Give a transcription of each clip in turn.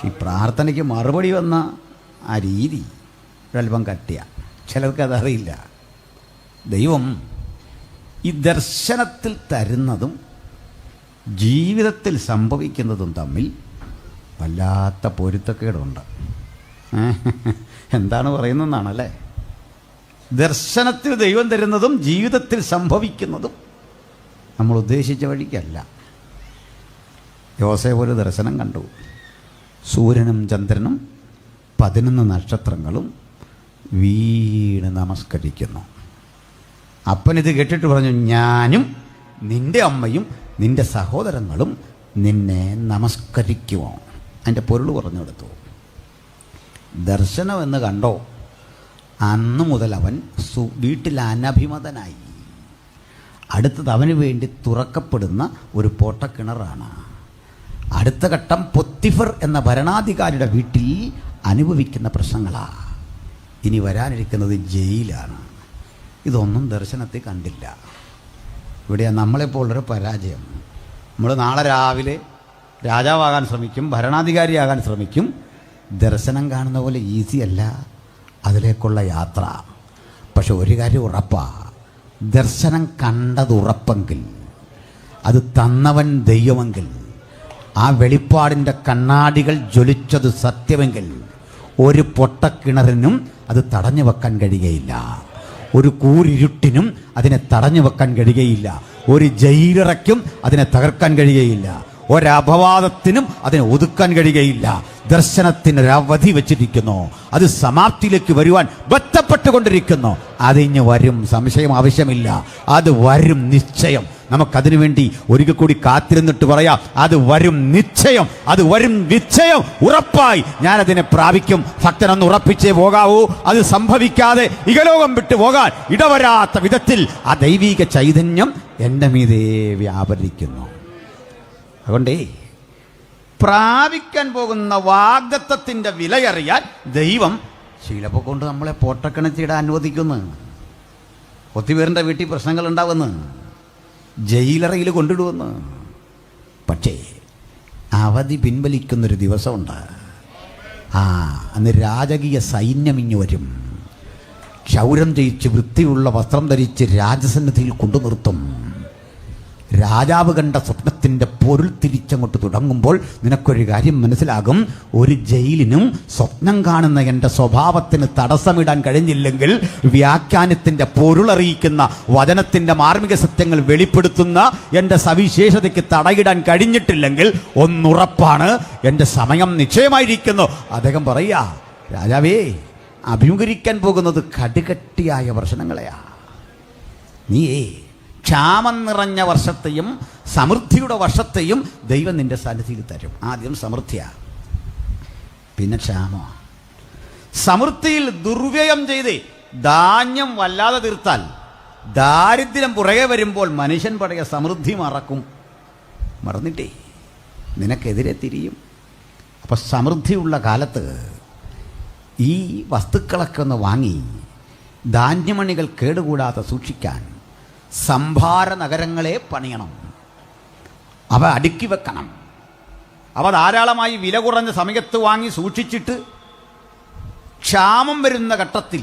ഈ പ്രാർത്ഥനയ്ക്ക് മറുപടി വന്ന ആ രീതി ഒരല്പം കട്ടിയ. ചിലർക്കതറിയില്ല. ദൈവം ഈ ദർശനത്തിൽ തരുന്നതും ജീവിതത്തിൽ സംഭവിക്കുന്നതും തമ്മിൽ വല്ലാത്ത പൊരുത്തക്കേടുണ്ട്. എന്താണ് പറയുന്നതെന്നാണല്ലേ? ദർശനത്തിൽ ദൈവം തരുന്നതും ജീവിതത്തിൽ സംഭവിക്കുന്നതും നമ്മൾ ഉദ്ദേശിച്ച വഴിക്കല്ല. യോസേഫ് ഒരു ദർശനം കണ്ടു. സൂര്യനും ചന്ദ്രനും 11 നക്ഷത്രങ്ങളും വീണ് നമസ്കരിക്കുന്നു. അപ്പനിത് കേട്ടിട്ട് പറഞ്ഞു, ഞാനും നിൻ്റെ അമ്മയും നിൻ്റെ സഹോദരങ്ങളും നിന്നെ നമസ്കരിക്കുമോ? അതിൻ്റെ പൊരുൾ പറഞ്ഞു കൊടുത്തു. ദർശനം എന്ന് കണ്ടോ, അന്ന് മുതൽ അവൻ വീട്ടിൽ അനഭിമതനായി. അടുത്തത് അവന് വേണ്ടി തുറക്കപ്പെടുന്ന ഒരു പൊട്ടക്കിണറാണ്. അടുത്ത ഘട്ടം പൊത്തിഫർ എന്ന ഭരണാധികാരിയുടെ വീട്ടിൽ അനുഭവിക്കുന്ന പ്രശ്നങ്ങളാണ്. ഇനി വരാനിരിക്കുന്നത് ജയിലാണ്. ഇതൊന്നും ദർശനത്തിൽ കണ്ടില്ല. ഇവിടെയാണ് നമ്മളെപ്പോലൊരു പരാജയം. നമ്മൾ നാളെ രാവിലെ രാജാവാകാൻ ശ്രമിക്കും, ഭരണാധികാരിയാകാൻ ശ്രമിക്കും. ദർശനം കാണുന്ന പോലെ ഈസി അല്ല അതിലേക്കുള്ള യാത്ര. പക്ഷെ ഒരു കാര്യം ഉറപ്പാണ്, ദർശനം കണ്ടത് ഉറപ്പെങ്കിൽ, അത് തന്നവൻ ദൈവമെങ്കിൽ, ആ വെളിപ്പാടിൻ്റെ കണ്ണാടികൾ ജ്വലിച്ചത് സത്യമെങ്കിൽ, ഒരു പൊട്ടക്കിണറിനും അത് തടഞ്ഞു വെക്കാൻ കഴിയുകയില്ല. ഒരു കൂരിരുട്ടിനും അതിനെ തടഞ്ഞു വെക്കാൻ കഴിയുകയില്ല. ഒരു ജയിലറയ്ക്കും അതിനെ തകർക്കാൻ കഴിയുകയില്ല. ഒരപവാദത്തിനും അതിനെ ഒതുക്കാൻ കഴിയുകയില്ല. ദർശനത്തിനൊരവധി വെച്ചിരിക്കുന്നു. അത് സമാപ്തിയിലേക്ക് വരുവാൻ ബന്ധപ്പെട്ടുകൊണ്ടിരിക്കുന്നു. അതിഞ്ഞ് വരും, സംശയം ആവശ്യമില്ല. അത് വരും നിശ്ചയം. നമുക്കതിനു വേണ്ടി ഒരിക്കൽ കൂടി കാത്തിരുന്നിട്ട് പറയാം, അത് വരും നിശ്ചയം, അത് വരും നിശ്ചയം. ഉറപ്പായി ഞാനതിനെ പ്രാപിക്കും. ഭക്തനൊന്ന് ഉറപ്പിച്ചേ പോകാവൂ. അത് സംഭവിക്കാതെ ഇഹലോകം വിട്ടു പോകാൻ ഇടവരാത്ത വിധത്തിൽ ആ ദൈവിക ചൈതന്യം എൻ്റെ മീതേ വ്യാപരിക്കുന്നു. അതുകൊണ്ടേ പ്രാപിക്കാൻ പോകുന്ന വാഗ്ദത്തത്തിൻ്റെ വിലയറിയാൻ ദൈവം ചിലപ്പോൾ കൊണ്ട് നമ്മളെ പൊട്ടക്കിണറ്റിടാൻ അനുവദിക്കുന്നു. ഒത്തിരി വീട്ടിൽ പ്രശ്നങ്ങൾ ഉണ്ടാവുന്നു, ജയിലറയിൽ കൊണ്ടിടുമെന്ന്. പക്ഷേ അവധി പിൻവലിക്കുന്നൊരു ദിവസമുണ്ട്. അന്ന് രാജകീയ സൈന്യം ഇങ്ങ് വരും. ക്ഷൗരം ജയിച്ച് വൃത്തിയുള്ള വസ്ത്രം ധരിച്ച് രാജസന്നിധിയിൽ കൊണ്ടു നിർത്തും. രാജാവ് കണ്ട സ്വപ്നത്തിൻ്റെ പൊരുൾ തിരിച്ചങ്ങോട്ട് തുടങ്ങുമ്പോൾ നിനക്കൊരു കാര്യം മനസ്സിലാകും. ഒരു ജയിലിനും സ്വപ്നം കാണുന്ന എൻ്റെ സ്വഭാവത്തിന് തടസ്സമിടാൻ കഴിഞ്ഞില്ലെങ്കിൽ, വ്യാഖ്യാനത്തിൻ്റെ പൊരുളറിയിക്കുന്ന വചനത്തിൻ്റെ മാർമിക സത്യങ്ങൾ വെളിപ്പെടുത്തുന്ന എൻ്റെ സവിശേഷതയ്ക്ക് തടയിടാൻ കഴിഞ്ഞിട്ടില്ലെങ്കിൽ, ഒന്നുറപ്പാണ്, എൻ്റെ സമയം നിശ്ചയമായിരിക്കുന്നു. അദ്ദേഹം പറയുക, രാജാവേ, അഭിമുഖീകരിക്കാൻ പോകുന്നത് കടുകട്ടിയായ പ്രശ്നങ്ങളെയാ. നീയേ ക്ഷാമം നിറഞ്ഞ വർഷത്തെയും സമൃദ്ധിയുടെ വർഷത്തെയും ദൈവം നിന്റെ സന്നിധിയിൽ തരും. ആദ്യം സമൃദ്ധിയാണ്, പിന്നെ ക്ഷാമം. സമൃദ്ധിയിൽ ദുർവ്യയം ചെയ്ത് ധാന്യം വല്ലാതെ തീർത്താൽ, ദാരിദ്ര്യം പുറകെ വരുമ്പോൾ മനുഷ്യൻ പഴയ സമൃദ്ധി മറന്നിട്ടേ നിനക്കെതിരെ തിരിയും. അപ്പോൾ സമൃദ്ധിയുള്ള കാലത്ത് ഈ വസ്തുക്കളൊക്കെ ഒന്ന് വാങ്ങി ധാന്യമണികൾ കേടുകൂടാതെ സൂക്ഷിക്കാൻ സംഭാര നഗരങ്ങളെ പണിയണം. അവ അടുക്കി വെക്കണം. അവ ധാരാളമായി വില കുറഞ്ഞ സമയത്ത് വാങ്ങി സൂക്ഷിച്ചിട്ട് ക്ഷാമം വരുന്ന ഘട്ടത്തിൽ,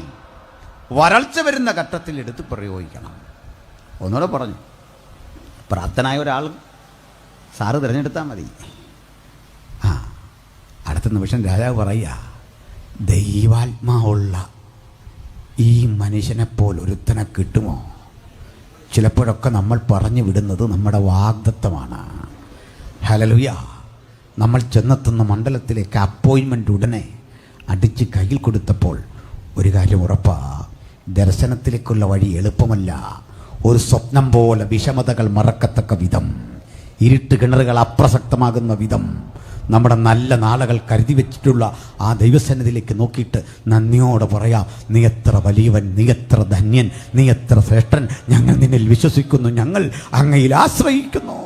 വരൾച്ച വരുന്ന ഘട്ടത്തിൽ എടുത്ത് പ്രയോഗിക്കണം. ഒന്നുകൂടെ പറഞ്ഞു, പ്രാപ്തനായ ഒരാൾ സാറ് തിരഞ്ഞെടുത്താൽ മതി. അടുത്ത നിമിഷം രാജാവ് പറയുക, ദൈവാത്മാവുള്ള ഈ മനുഷ്യനെപ്പോലൊരുത്തനെ കിട്ടുമോ? ചിലപ്പോഴൊക്കെ നമ്മൾ പറഞ്ഞു വിടുന്നത് നമ്മുടെ വാഗ്ദത്തമാണ്. ഹല്ലേലൂയ. നമ്മൾ ചെന്നെത്തുന്ന മണ്ഡലത്തിലേക്ക് അപ്പോയിൻമെൻ്റ് ഉടനെ അടിച്ച് കയ്യിൽ കൊടുത്തപ്പോൾ ഒരു കാര്യം ഉറപ്പാ, ദർശനത്തിലേക്കുള്ള വഴി എളുപ്പമല്ല. ഒരു സ്വപ്നം പോലെ വിഷമതകൾ മറക്കത്തക്ക വിധം, ഇരുട്ട് കിണറുകൾ അപ്രസക്തമാകുന്ന വിധം നമ്മുടെ നല്ല നാളുകൾ കരുതി വെച്ചിട്ടുള്ള ആ ദൈവസന്നിധിയിലേക്ക് നോക്കിയിട്ട് നന്ദിയോടെ പറയാം, നീ എത്ര വലിയവൻ, നീ എത്ര ധന്യൻ, നീ എത്ര ശ്രേഷ്ഠൻ. ഞങ്ങൾ നിന്നിൽ വിശ്വസിക്കുന്നു, ഞങ്ങൾ അങ്ങയിൽ ആശ്രയിക്കുന്നു.